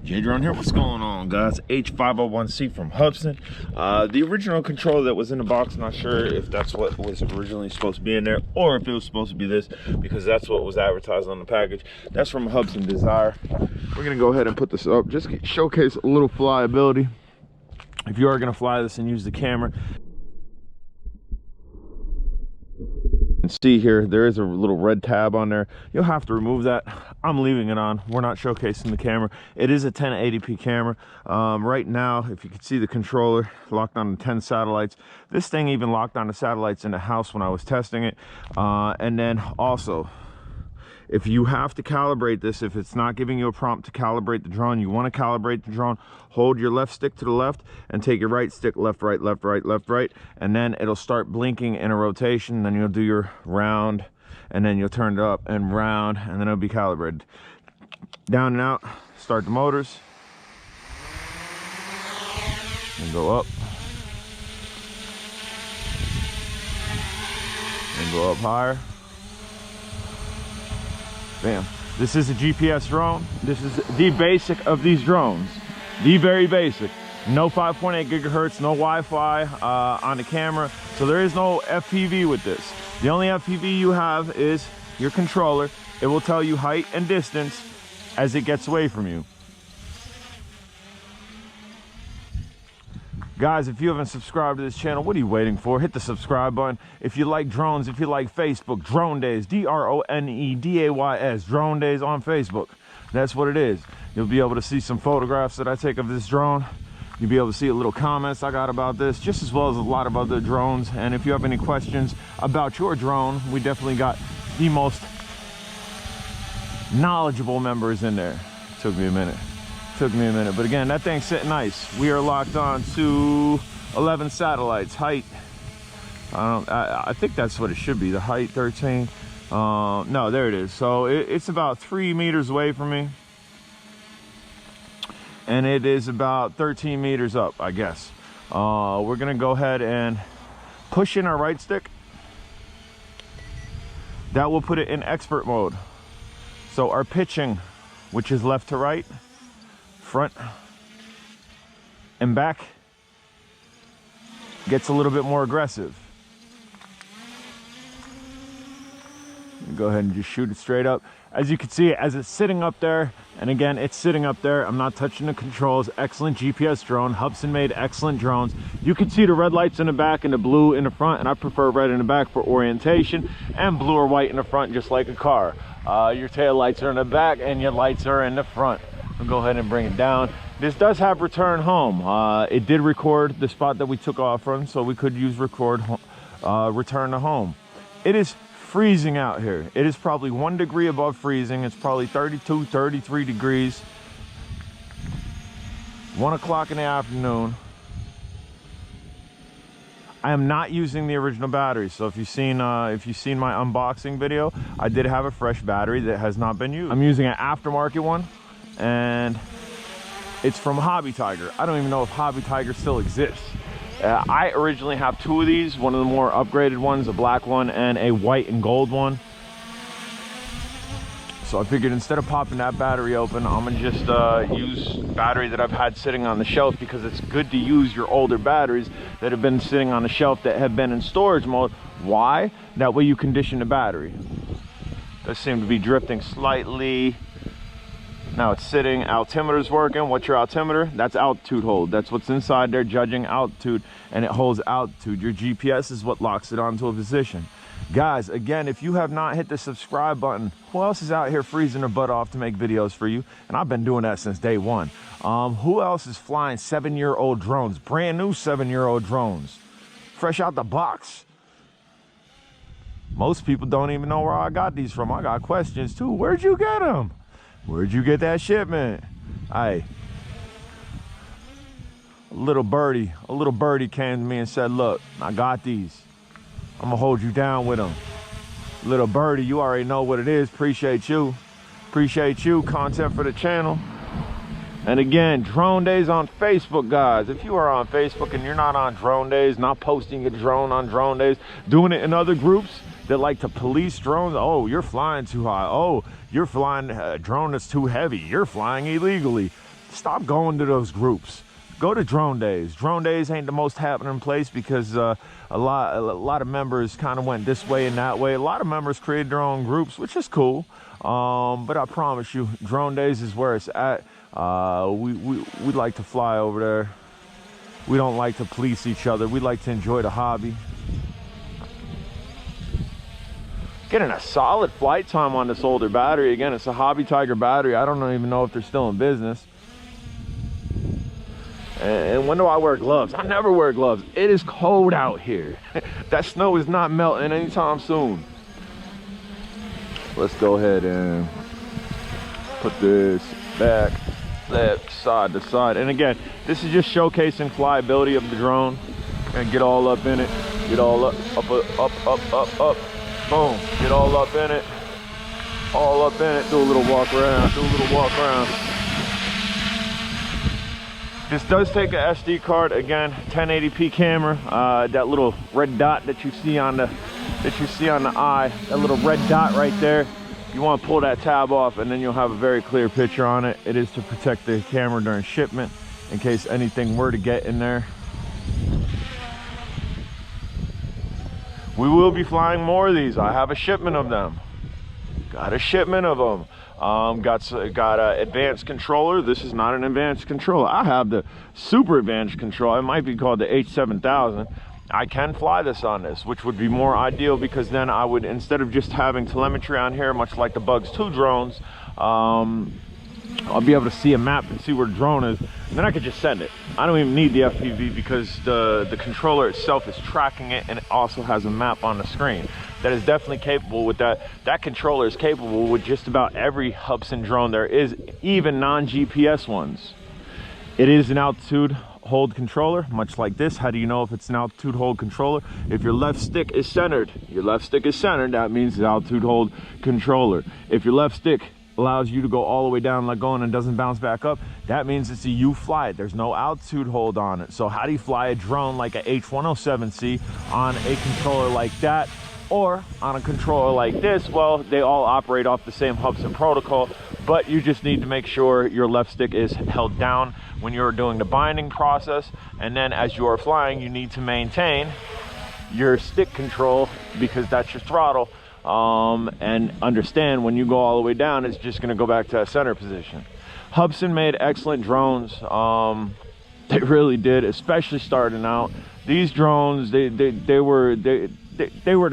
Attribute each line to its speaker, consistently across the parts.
Speaker 1: J-Drone here. What's going on, guys? H501C from Hubsan. The original controller that was in the box, not sure if that's what was originally supposed to be in there or if it was supposed to be this, because that's what was advertised on the package. That's from Hubsan Desire. We're gonna go ahead and put this up, just to showcase a little flyability. If you are gonna fly this and use the camera, see here, there is a little red tab on there. You'll have to remove that. I'm leaving it on. We're not showcasing the camera. It is a 1080p camera. Right now, if you can see the controller locked on 10 satellites, this thing even locked on the satellites in the house when I was testing it. And then also, if you have to calibrate this, if it's not giving you a prompt to calibrate the drone, you want to calibrate the drone, hold your left stick to the left and take your right stick left, right, left, right, left, right, and then it'll start blinking in a rotation. Then you'll do your round, and then you'll turn it up and round, and then it'll be calibrated. Down and out, start the motors, and go up, and go up higher. Bam. This is a GPS drone. This is the basic of these drones. The very basic. No 5.8 gigahertz, no Wi-Fi on the camera. So there is no FPV with this. The only FPV you have is your controller. It will tell you height and distance as it gets away from you. Guys, if you haven't subscribed to this channel, what are you waiting for? Hit the subscribe button. If you like drones, if you like Facebook, Drone Days, D-R-O-N-E-D-A-Y-S, Drone Days on Facebook. That's what it is. You'll be able to see some photographs that I take of this drone. You'll be able to see a little comments I got about this, just as well as a lot of other drones. And if you have any questions about your drone, we definitely got the most knowledgeable members in there. Took me a minute, but again, that thing's sitting nice. We are locked on to 11 satellites. Height, I think that's what it should be. The height 13. No, there it is. So it's about 3 meters away from me, and it is about 13 meters up, I guess. We're gonna go ahead and push in our right stick. That will put it in expert mode. So our pitching, which is left to right, front and back, gets a little bit more aggressive. Go ahead and just shoot it straight up. As you can see, as it's sitting up there, and again, it's sitting up there, I'm not touching the controls. Excellent GPS drone. Hubsan made excellent drones. You can see the red lights in the back and the blue in the front, and I prefer red in the back for orientation, and blue or white in the front, just like a car. Your tail lights are in the back and your lights are in the front. I'll go ahead and bring it down. This does have return home. It did record the spot that we took off from, so we could use return to home. It is freezing out here. It is probably 1 degree above freezing. It's probably 32, 33 degrees. 1 o'clock in the afternoon. I am not using the original battery, so if you've seen my unboxing video, I did have a fresh battery that has not been used. I'm using an aftermarket one, and it's from Hobby Tiger. I don't even know if Hobby Tiger still exists. I originally have 2 of these, one of the more upgraded ones, a black one and a white and gold one. So I figured instead of popping that battery open, I'm gonna just use battery that I've had sitting on the shelf, because it's good to use your older batteries that have been sitting on the shelf that have been in storage mode. Why? That way you condition the battery. Does seem to be drifting slightly. Now it's sitting, altimeter's working. What's your altimeter? That's altitude hold. That's what's inside there, judging altitude, and it holds altitude. Your GPS is what locks it onto a position. Guys, again, if you have not hit the subscribe button, who else is out here freezing their butt off to make videos for you? And I've been doing that since day one. Who else is flying 7-year-old drones, brand new 7-year-old drones, fresh out the box? Most people don't even know where I got these from. I got questions too. Where'd you get them? Where'd you get that shipment? Hey, a little birdie came to me and said, look, I got these. I'm gonna hold you down with them. Little birdie, you already know what it is. Appreciate you. Appreciate you. Content for the channel. And again, Drone Days on Facebook, guys. If you are on Facebook and you're not on Drone Days, not posting your drone on Drone Days, doing it in other groups that like to police drones. Oh, you're flying too high. Oh, you're flying a drone that's too heavy. You're flying illegally. stop going to those groups. Go to drone days. Drone days ain't the most happening place because a lot of members kind of went this way and that way. A lot of members created their own groups, which is cool. But I promise you, drone days is where it's at. We like to fly over there. We don't like to police each other. We like to enjoy the hobby. Getting a solid flight time on this older battery. Again, it's a Hobby Tiger battery. I don't even know if they're still in business. And when do I wear gloves? I never wear gloves. It is cold out here. That snow is not melting anytime soon. Let's go ahead and put this back, left, side to side. And again, this is just showcasing flyability of the drone. And get all up in it. Get all up, up. Boom. Get all up in it. All up in it. Do a little walk around. Do a little walk around. This does take a SD card. Again, 1080p camera. That little red dot that you see on the eye, that little red dot right there, you want to pull that tab off and then you'll have a very clear picture on it. It is to protect the camera during shipment in case anything were to get in there. We will be flying more of these. I have a shipment of them. Got a shipment of them. Got an advanced controller. This is not an advanced controller. I have the super advanced controller. It might be called the H501C. I can fly this on this, which would be more ideal because then I would, instead of just having telemetry on here, much like the Bugs 2 drones, I'll be able to see a map and see where the drone is, and then I could just send it. I don't even need the FPV because the controller itself is tracking it, and it also has a map on the screen. That is definitely capable with that. That controller is capable with just about every Hubsan drone there is, even non-GPS ones. It is an altitude hold controller, much like this. How do you know if it's an altitude hold controller? If your left stick is centered, that means it's altitude hold controller. If your left stick allows you to go all the way down, let go, and doesn't bounce back up, that means it's a U fly it. There's no altitude hold on it. So how do you fly a drone like a H501C on a controller like that, or on a controller like this? Well, they all operate off the same Hubsan protocol, but you just need to make sure your left stick is held down when you're doing the binding process, and then as you are flying, you need to maintain your stick control because that's your throttle. And understand when you go all the way down, it's just going to go back to a center position. Hubsan made excellent drones. They really did, especially starting out. These drones, they were the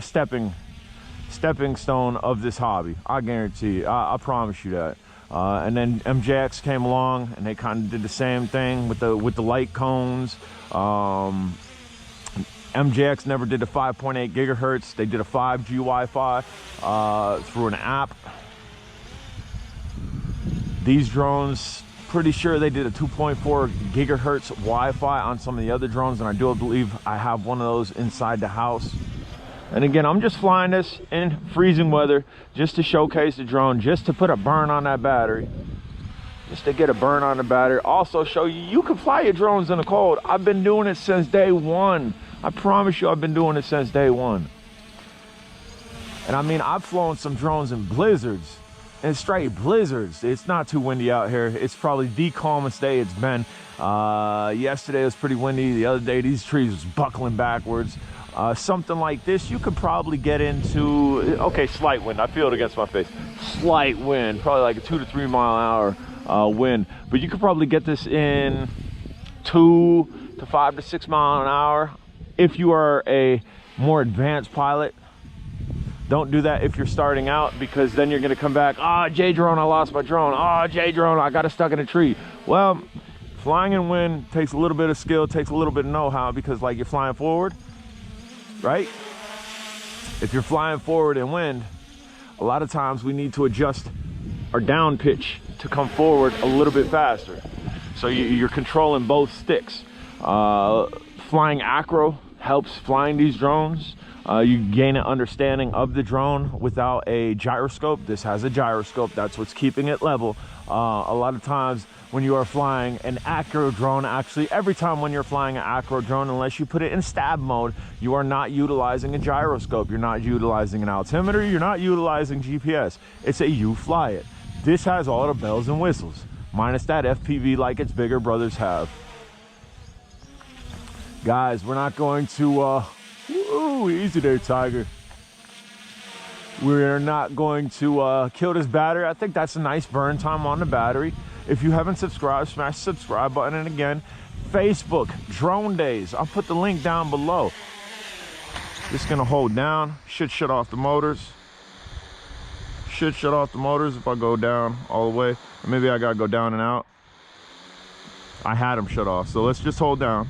Speaker 1: stepping stone of this hobby. I guarantee you. I promise you that. And then MJX came along and they kind of did the same thing with the light cones. MJX never did the 5.8 gigahertz. They did a 5G Wi-Fi through an app. These drones, pretty sure they did a 2.4 gigahertz Wi-Fi on some of the other drones, and I do believe I have one of those inside the house. And again, I'm just flying this in freezing weather just to showcase the drone, just to put a burn on that battery. Just to get a burn on the battery. Also show you can fly your drones in the cold. I've been doing it since day one. I promise you, I've been doing it since day one. And I mean, I've flown some drones in blizzards, and straight blizzards. It's not too windy out here. It's probably the calmest day it's been. Yesterday was pretty windy. The other day, these trees was buckling backwards. Something like this, you could probably get into, okay, slight wind. I feel it against my face. Slight wind, probably like a 2 to 3 mile an hour wind. But you could probably get this in 2 to 5 to 6 mile an hour. If you are a more advanced pilot, don't do that if you're starting out, because then you're going to come back, J drone, I lost my drone. J drone, I got it stuck in a tree. Well, flying in wind takes a little bit of skill, takes a little bit of know-how, because like you're flying forward, right? If you're flying forward in wind, a lot of times we need to adjust our down pitch to come forward a little bit faster. So you're controlling both sticks. Flying acro helps flying these drones. You gain an understanding of the drone without a gyroscope. This has a gyroscope. That's what's keeping it level. A lot of times when you are flying an acro drone, actually every time when you're flying an acro drone, unless you put it in stab mode, you are not utilizing a gyroscope. You're not utilizing an altimeter. You're not utilizing GPS. It's a you fly it. This has all the bells and whistles. minus that FPV like its bigger brothers have. Guys, we're not going to, easy there, Tiger. We're not going to kill this battery. I think that's a nice burn time on the battery. If you haven't subscribed, smash the subscribe button. And again, Facebook, Drone Days. I'll put the link down below. Just gonna hold down, should shut off the motors. Should shut off the motors if I go down all the way. Or maybe I gotta go down and out. I had them shut off, so let's just hold down.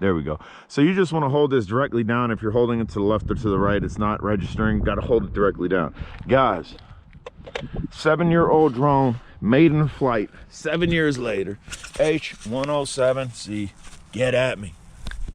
Speaker 1: There we go. So you just want to hold this directly down. If you're holding it to the left or to the right, it's not registering. Got to hold it directly down. Guys, 7-year-old drone, maiden flight, 7 years later. H501C, get at me.